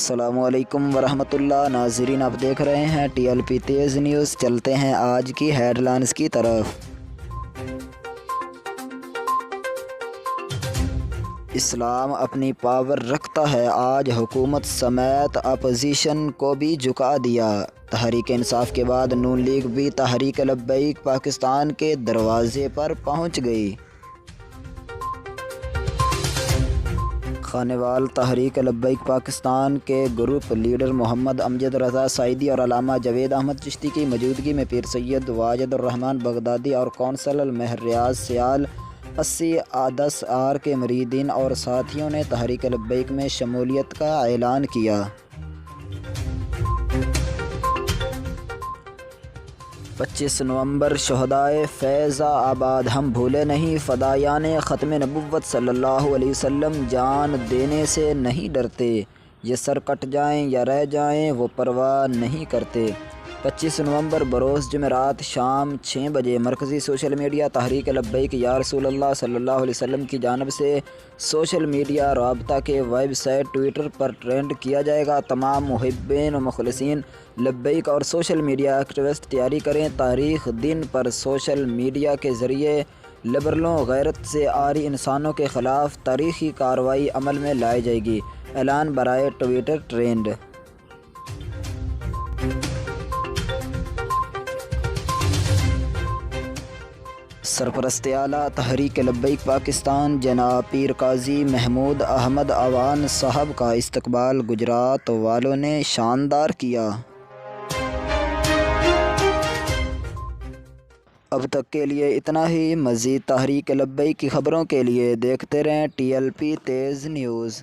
السلام علیکم ورحمۃ اللہ۔ ناظرین، آپ دیکھ رہے ہیں ٹی ایل پی تیز نیوز۔ چلتے ہیں آج کی ہیڈ لائنز کی طرف۔ اسلام اپنی پاور رکھتا ہے، آج حکومت سمیت اپوزیشن کو بھی جھکا دیا۔ تحریک انصاف کے بعد نون لیگ بھی تحریک لبیک پاکستان کے دروازے پر پہنچ گئی۔ خانوال تحریک لبیک پاکستان کے گروپ لیڈر محمد امجد رضا سعیدی اور علامہ جاوید احمد چشتی کی موجودگی میں پیر سید واجد الرحمن بغدادی اور کونسلر مہر ریاض سیال 80 کے مریدین اور ساتھیوں نے تحریک لبیک میں شمولیت کا اعلان کیا۔ 25 نومبر شہدائے فیض آباد ہم بھولے نہیں، فدایان ختم نبوت صلی اللہ علیہ وسلم جان دینے سے نہیں ڈرتے، یہ سر کٹ جائیں یا رہ جائیں وہ پرواہ نہیں کرتے۔ 25 نومبر بروز جمعرات شام 6 بجے مرکزی سوشل میڈیا تحریک لبیک یا رسول اللہ صلی اللہ علیہ وسلم کی جانب سے سوشل میڈیا رابطہ کے ویب سائٹ ٹویٹر پر ٹرینڈ کیا جائے گا۔ تمام محبین و مخلصین لبیک اور سوشل میڈیا ایکٹیوسٹ تیاری کریں، تاریخ دن پر سوشل میڈیا کے ذریعے لبرلوں غیرت سے عاری انسانوں کے خلاف تاریخی کارروائی عمل میں لائی جائے گی۔ اعلان برائے ٹویٹر ٹرینڈ۔ سرپرست اعلیٰ تحریک لبیک پاکستان جناب پیر قاضی محمود احمد عوان صاحب کا استقبال گجرات والوں نے شاندار کیا۔ اب تک کے لیے اتنا ہی۔ مزید تحریک لبیک کی خبروں کے لیے دیکھتے رہیں ٹی ایل پی تیز نیوز۔